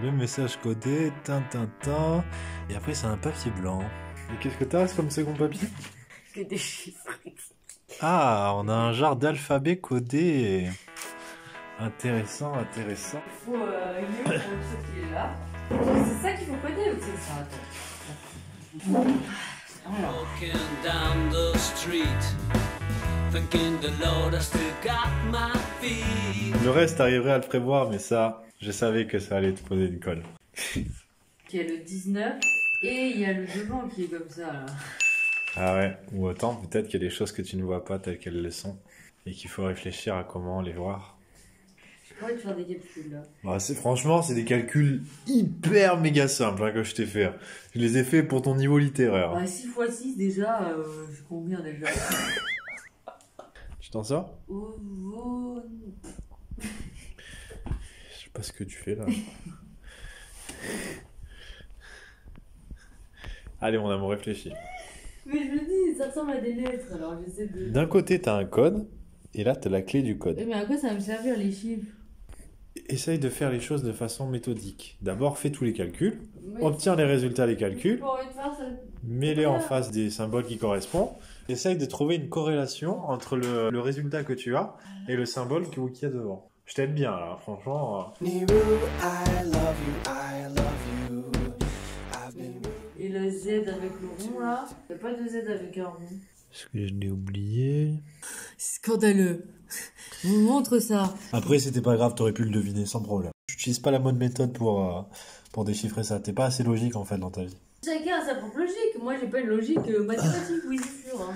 Le message codé, tin. Et après, c'est un papier blanc. Et qu'est-ce que t'as comme second papier? C'est des chiffres. Ah, on a un genre d'alphabet codé. Intéressant. Il faut une pour ceux qui est là. C'est ça qu'il faut coder ou c'est ça? Attends. Walking down the street, thinking the Lord I still got my feet. Le reste, t'arriverais à le prévoir, mais ça, je savais que ça allait te poser une colle. Il y a le 19 et il y a le devant qui est comme ça là. Ah ouais, ou autant, peut-être qu'il y a des choses que tu ne vois pas telles qu'elles le sont, et qu'il faut réfléchir à comment les voir. J'ai pas envie de faire des calculs là. Bah, franchement, c'est des calculs hyper méga simples hein, que je t'ai fait. Je les ai fait pour ton niveau littéraire. Bah, 6 x 6 déjà, c'est combien déjà? Tu t'en sors? Oh. Je sais pas ce que tu fais là. Allez mon amour, réfléchis. Mais je le dis, ça ressemble à des lettres alors j'essaie de... D'un côté, t'as un code, et là, t'as la clé du code. Mais à quoi ça va me servir les chiffres? Essaye de faire les choses de façon méthodique. D'abord, fais tous les calculs, Mais obtiens les résultats des calculs, j'ai pas envie de faire ça. mets-les en face des symboles qui correspondent. Essaye de trouver une corrélation entre le résultat que tu as et le symbole qu'il y a devant. Je t'aide bien là, franchement. Niru, I love you. I've been... Et le Z avec le rond là? Y'a pas de Z avec un rond. Est-ce que je l'ai oublié? Scandaleux. On me montre ça. Après, c'était pas grave, t'aurais pu le deviner sans problème. J'utilise pas la bonne méthode pour déchiffrer ça. T'es pas assez logique en fait dans ta vie. Chacun a sa propre logique. Moi j'ai pas une logique mathématique, oui c'est sûr. Hein.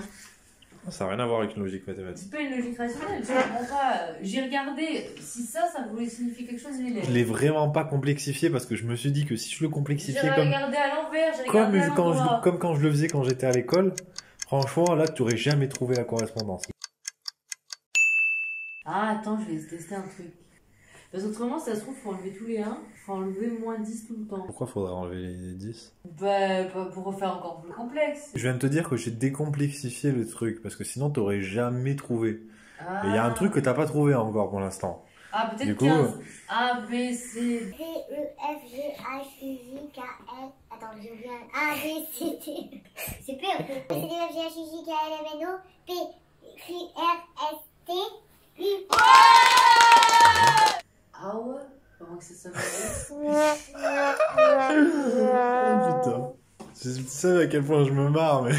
Ça n'a rien à voir avec une logique mathématique. C'est pas une logique rationnelle, je comprends pas. J'ai regardé, si ça voulait signifier quelque chose, les lettres. Je l'ai vraiment pas complexifié parce que je me suis dit que si je le J'ai complexifiais regardé à l'envers, j'ai regardé à l'endroit. comme quand je le faisais quand j'étais à l'école, franchement là tu aurais jamais trouvé la correspondance. Ah attends, je vais tester un truc. Parce qu'autrement, ça se trouve, faut enlever tous les 1, faut enlever moins 10 tout le temps. Pourquoi faudrait enlever les 10? Bah, pour refaire encore plus complexe. Je viens de te dire que j'ai décomplexifié le truc parce que sinon t'aurais jamais trouvé. Ah. Et il y a un truc que t'as pas trouvé encore pour l'instant. Ah, peut-être Du coup, 15. A, B, C. D, E, F, G, H, I, J, K, L. Attends, j'ai oublié un. A, B, C, D. C'est P ou P? C, D, E, F, G, H, I, J, K, L, M, N, O. P, Q, R, S, T, U. Ah ouais? Comment que ça s'appelle? Putain. Tu sais à quel point je me marre, mais.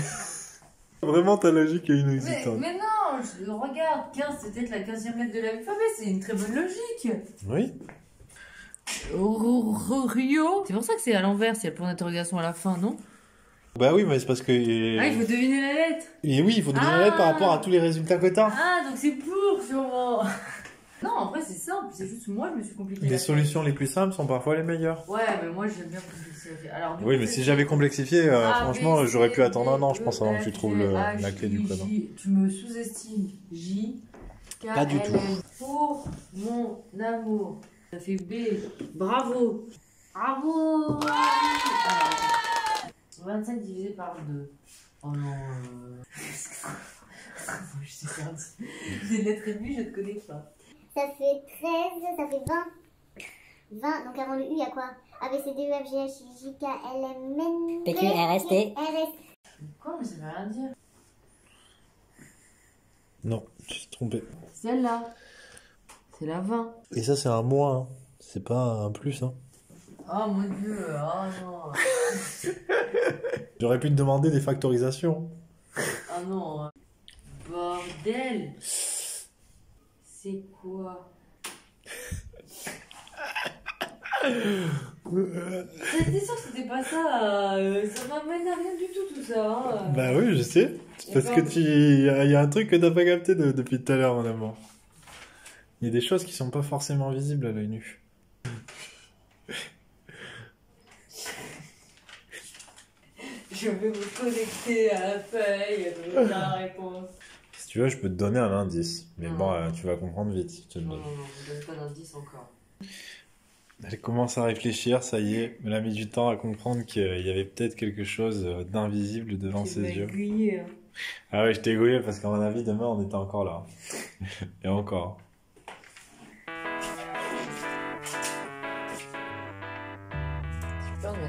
Vraiment ta logique est inexistante. Mais non, regarde, 15, c'est peut-être la 15e lettre de l'alphabet, c'est une très bonne logique. Oui. Rio. C'est pour ça que c'est à l'envers, s'il y a le point d'interrogation à la fin, non? Bah oui, mais c'est parce que. Ah, il faut deviner la lettre. Et oui, il faut deviner la lettre par rapport à tous les résultats que t'as. Ah, donc c'est pour, sûrement. Non, en vrai, c'est simple, c'est juste moi, je me suis compliqué. Les solutions les plus simples sont parfois les meilleures. Ouais, mais moi, j'aime bien complexifier. Alors, du Oui, coup, mais c'est- si j'avais complexifié, A, franchement, B, j'aurais C, pu attendre un an, je D, pense, E, avant que tu F, trouves G, la H, clé du I, code. J. Tu me sous-estimes. J, K, Pas du L, tout. M. Pour mon amour. Ça fait B. Bravo. Bravo. Alors, 25 divisé par 2. Oh non. Je suis perdue. Les lettres et je ne connais pas. Ça fait 13, ça fait 20. 20, donc avant le U, il y a quoi? A, B, C, D, E, F, G, H, I, J, K, L, M, N, P, Q, R, S, T. Quoi? Mais ça veut rien dire. Non, je suis trompé. Celle-là. C'est la 20. Et ça, c'est un moins, hein. C'est pas un plus, hein. Oh mon dieu. Oh non. J'aurais pu te demander des factorisations. Ah non. Bordel. C'est quoi? T'es sûr que c'était pas ça? Ça m'amène à rien du tout ça. Hein. Bah oui, je sais. C'est parce que il y a un truc que t'as pas capté depuis tout à l'heure, mon amour. Il y a des choses qui sont pas forcément visibles à l'œil nu. Je vais me connecter à la feuille de la réponse. Si tu veux, je peux te donner un indice. Mais Non. bon, tu vas comprendre vite si je te le Non, donne. non, non, je donne pas d'indice encore. Elle commence à réfléchir, ça y est. Elle a mis du temps à comprendre qu'il y avait peut-être quelque chose d'invisible devant Tu ses m'as yeux. aiguillé, hein. Ah ouais, je t'ai égouillé parce qu'à mon avis, demain, on était encore là. Et encore.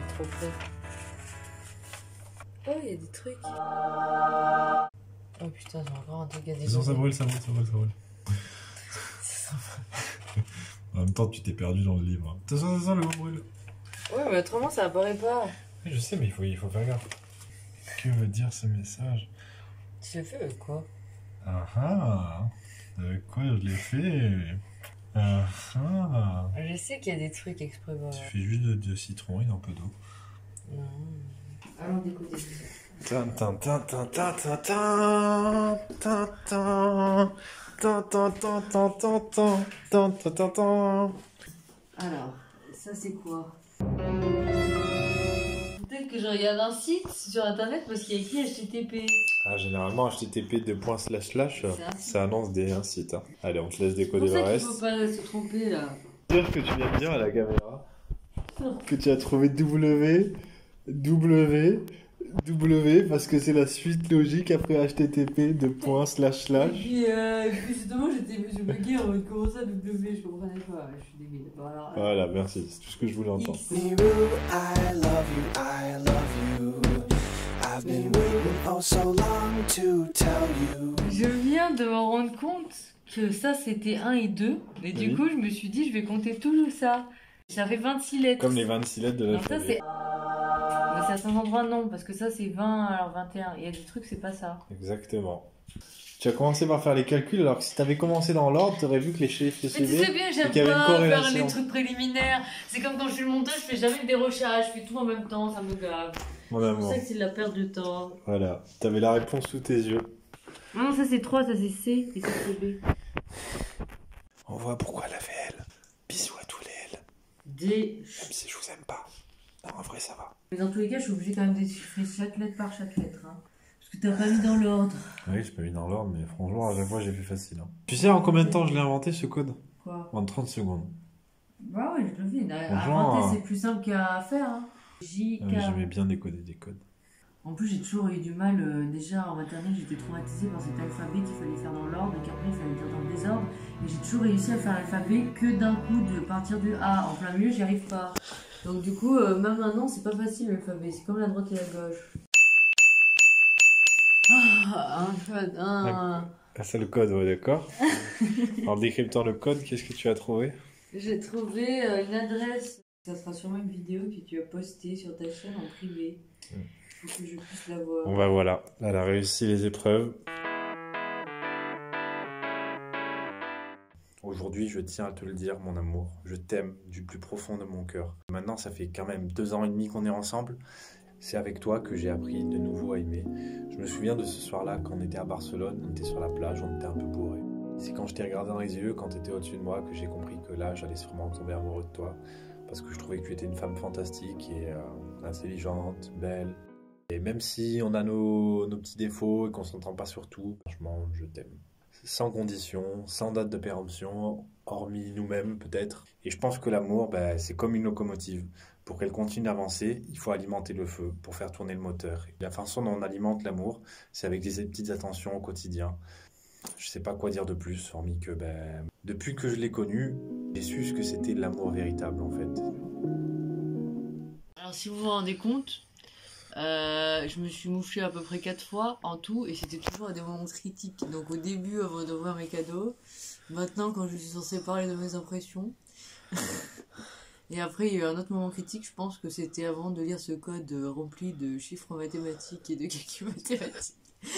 être trop près. Oh, il y a des trucs. Oh putain, j'ai encore un truc à Attention, ça brûle, ça brûle, ça brûle, ça brûle. C'est sympa. En même temps, tu t'es perdu dans le livre. Attention, le mot brûle. Ouais, mais autrement, ça apparaît pas. Oui, je sais, mais il faut faire gaffe. Que veut dire ce message? Tu l'as fait avec quoi? Ah ah. Avec quoi je l'ai fait? Ah ah. Je sais qu'il y a des trucs exprès. Voilà. Tu fais juste de citron et un peu d'eau. Non. Allons décoder. Tin tin tin tin tin tin tin tin tin tin tin tin tin tin tin tin tin tin. Alors, ça c'est quoi? Peut-être que je regarde un site sur internet parce qu'il y a écrit HTTP. Ah, généralement, HTTP ça annonce un site. Hein. Allez, on te laisse C'est pour décoder le ça qu'il reste. faut pas se tromper là. Dire que tu viens de dire à la caméra que tu as trouvé W parce que c'est la suite logique après HTTP de point slash slash. Et puis justement, je bugué en mode comment ça W, je comprenais pas, je suis débile. Bon, alors, Voilà, merci, c'est tout ce que je voulais entendre. Miru, I love you. I've been waiting oh so long to tell you. Je viens de me rendre compte que ça c'était 1 et 2, et du Oui. coup je me suis dit je vais compter tout ça. Ça fait 26 lettres. Comme les 26 lettres de Non, ça l'alphabet. c'est. Mais c'est à certains endroits non, parce que ça c'est 20, alors 21. Il y a des trucs, c'est pas ça. Exactement. Tu as commencé par faire les calculs alors que si tu avais commencé dans l'ordre, tu aurais vu que les chiffres se Mais tu suivaient. sais bien, et j'aime qu'il y avait une pas faire corrélation. les trucs préliminaires. C'est comme quand je fais le montage, je fais jamais de dérochage, je fais tout en même temps, ça me gave. Mon C'est amour. pour ça que c'est de la perte de temps. Voilà, tu avais la réponse sous tes yeux. Non, ça c'est 3, ça c'est C et ça c'est B. On voit pourquoi elle avait elle. Bisous à tous les L. D. Même si je vous aime pas. Non, en vrai, ça va. Mais dans tous les cas, je suis obligée quand même de déchiffrer chaque lettre par chaque lettre. Hein. Parce que t'as pas mis dans l'ordre. Oui, je peux mis dans l'ordre, mais franchement, à chaque fois, j'ai fait facile. Hein. Tu sais en combien de temps je l'ai inventé ce code? Quoi? En 30 secondes. Bah ouais, je le vis. Franchement, Inventer, c'est plus simple qu'à faire. Hein. J, K. J'aimais bien décoder des codes. En plus, j'ai toujours eu du mal. Déjà en maternelle, j'étais traumatisée par cet alphabet qu'il fallait faire dans l'ordre et qu'après, il fallait faire dans le désordre. Et j'ai toujours réussi à faire l'alphabet que d'un coup, de partir du A. En plein milieu, j'y arrive pas. Donc, du coup, même maintenant, c'est pas facile l'alphabet. C'est comme la droite et la gauche. Ah, un code. Ah, c'est le code, ouais, d'accord. En décryptant le code, qu'est-ce que tu as trouvé? J'ai trouvé une adresse. Ça sera sûrement une vidéo que tu as postée sur ta chaîne en privé. Il faut que je puisse la voir. Bon bah voilà, elle a réussi les épreuves. Aujourd'hui, je tiens à te le dire, mon amour. Je t'aime du plus profond de mon cœur. Maintenant, ça fait quand même 2 ans et demi qu'on est ensemble. C'est avec toi que j'ai appris de nouveau à aimer. Je me souviens de ce soir-là, quand on était à Barcelone, on était sur la plage, on était un peu bourrés. C'est quand je t'ai regardé dans les yeux, quand tu étais au-dessus de moi, que j'ai compris que là, j'allais sûrement tomber amoureux de toi. Parce que je trouvais que tu étais une femme fantastique et intelligente, belle. Et même si on a nos petits défauts et qu'on s'entend pas sur tout, franchement, je t'aime. Sans condition, sans date de péremption, hormis nous-mêmes peut-être. Et je pense que l'amour, c'est comme une locomotive. Pour qu'elle continue d'avancer, il faut alimenter le feu pour faire tourner le moteur. Et la façon dont on alimente l'amour, c'est avec des petites attentions au quotidien. Je sais pas quoi dire de plus, hormis que depuis que je l'ai connu, j'ai su ce que c'était l'amour véritable en fait. Alors si vous vous rendez compte, je me suis mouchée à peu près 4 fois en tout et c'était toujours à des moments critiques. Donc au début avant d'ouvrir mes cadeaux, maintenant quand je suis censée parler de mes impressions. Et après il y a eu un autre moment critique, je pense que c'était avant de lire ce code rempli de chiffres mathématiques et de calculs mathématiques.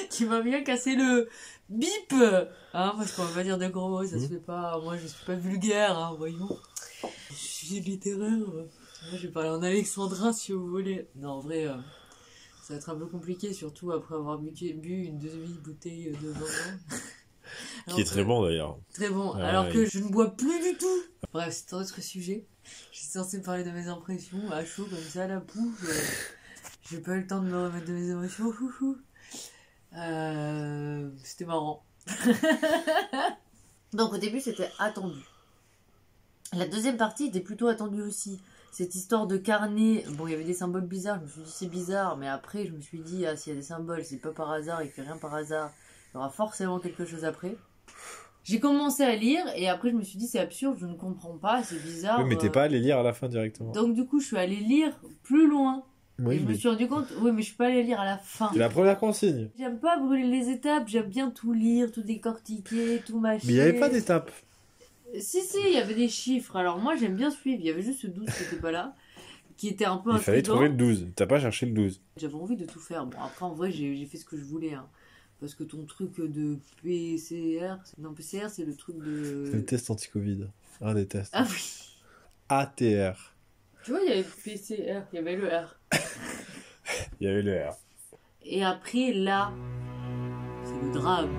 Qui m'a bien cassé le bip, hein, parce qu'on va pas dire de gros mots, ça se fait pas. Moi je suis pas vulgaire, hein, voyons. Je suis littéraire. Moi je vais parler en alexandrin si vous voulez. Non, en vrai, ça va être un peu compliqué, surtout après avoir bu une demi-bouteille de vin. Qui est très bon d'ailleurs. Très bon, Ouais, alors que je ne bois plus du tout. Bref, c'est un autre sujet. Je suis censée parler de mes impressions à chaud comme ça, à la pouffe. J'ai pas eu le temps de me remettre de mes émotions. C'était marrant. Donc au début c'était attendu. La deuxième partie était plutôt attendue aussi. Cette histoire de carnet, bon il y avait des symboles bizarres, je me suis dit c'est bizarre, mais après je me suis dit s'il y a des symboles c'est pas par hasard, il fait rien par hasard, il y aura forcément quelque chose après. J'ai commencé à lire et après je me suis dit c'est absurde, je ne comprends pas, c'est bizarre. Oui, mais t'es pas allé lire à la fin directement. Donc du coup je suis allée lire plus loin. Oui, Et je me mais suis rendu compte, oui mais je suis pas allée lire à la fin. c'est la première consigne. J'aime pas brûler les étapes, j'aime bien tout lire, tout décortiquer, tout mâcher. Mais il n'y avait pas d'étape. Si, il y avait des chiffres. Alors moi j'aime bien suivre, il y avait juste le 12 qui était pas là, qui était un peu Il fallait intriguant. trouver le 12. T'as pas cherché le 12. J'avais envie de tout faire. Bon après en vrai j'ai fait ce que je voulais. Hein. Parce que ton truc de PCR, non PCR c'est le truc de... C'est le test anti-Covid. Un des tests. Ah oui. ATR. Tu vois il y avait PCR, il y avait le R. Il y avait le R. Et après là, c'est le drame.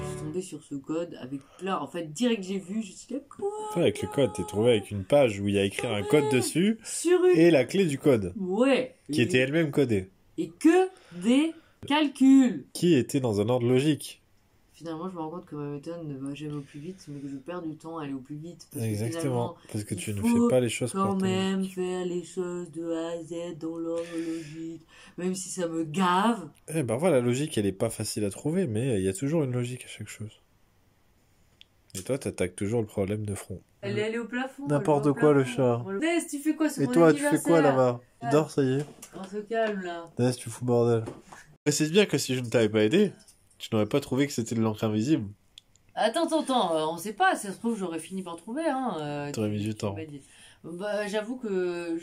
Je suis tombée sur ce code avec plein... En fait direct j'ai vu, je me suis dit quoi Toi, avec le code, t'es trouvé avec une page où il y a écrit un code dessus sur une... et la clé du code. Ouais. Qui était elle-même codée. Et que des calculs. Qui était dans un ordre logique. Finalement, je me rends compte que ma méthode ne va jamais au plus vite, mais que je perds du temps à aller au plus vite. Parce Exactement. Que Parce que il tu ne faut fais pas les choses quand correctement. même faire les choses de A à Z dans l'ordre logique. Même si ça me gave. Eh ben voilà, la logique, elle est pas facile à trouver, mais il y a toujours une logique à chaque chose. Et toi, t'attaques toujours le problème de front. Elle est allée au plafond. N'importe elle va au quoi, le plafond. chat. Ness, tu fais quoi sur Et mon toi, tu fais quoi anniversaire là-bas Tu Ah. dors, ça y est. On se calme là. Ness, tu fous bordel. Précise bien que si je ne t'avais pas aidé, tu n'aurais pas trouvé que c'était de l'encre invisible. Attends, on sait pas, ça se trouve j'aurais fini par trouver. Hein. T'aurais mis du Tu temps. m'as dit. Bah, j'avoue que...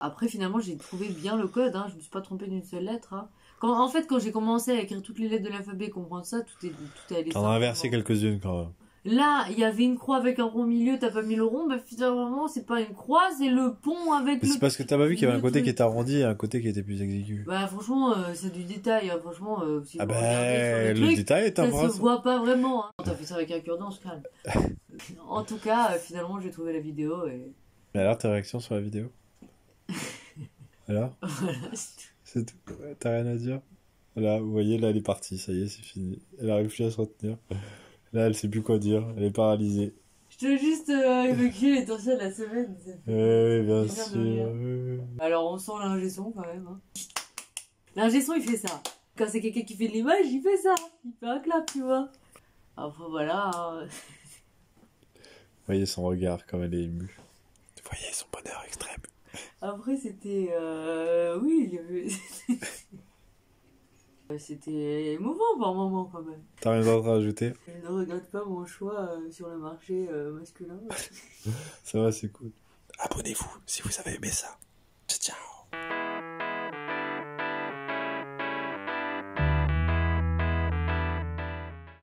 Après, finalement, j'ai trouvé bien le code, hein. Je me suis pas trompée d'une seule lettre. Hein. En fait, quand j'ai commencé à écrire toutes les lettres de l'alphabet, comprendre ça, tout est allé T'en as inversé simplement. quelques-unes quand même. Là, il y avait une croix avec un rond au milieu, t'as pas mis le rond, bah finalement, c'est pas une croix, c'est le pont avec Mais le... c'est parce que t'as pas vu qu'il y avait un le côté truc. qui était arrondi et un côté qui était plus exigu. Bah franchement, c'est du détail, hein. Franchement, si Ah vous regardez sur ben, le le truc, détail est ça se embrassé. voit pas vraiment. Hein. T'as fait ça avec un cure-dent, je calme. En tout cas, finalement, j'ai trouvé la vidéo et... Mais alors, tes réactions sur la vidéo Alors Voilà. C'est tout. T'as rien à dire Là, vous voyez, là, elle est partie, ça y est, c'est fini. Elle arrive plus à se retenir. Là, elle sait plus quoi dire, elle est paralysée. Je te veux juste évoquer les tensions de la semaine. Ça fait Oui, bien plaisir de sûr. rire. oui. Alors, on sent l'ingé son quand même. Hein. L'ingé son, il fait ça. Quand c'est quelqu'un qui fait de l'image, il fait ça. Il fait un clap, tu vois. Enfin, voilà. Hein. Vous voyez son regard, comme elle est émue. Vous voyez son bonheur extrême. Après, c'était... Oui, il y avait... C'était émouvant par moment quand même. T'as rien d'autre à rajouter Je ne regrette pas mon choix sur le marché masculin. Ça va, c'est cool. Abonnez-vous si vous avez aimé ça. Ciao, ciao.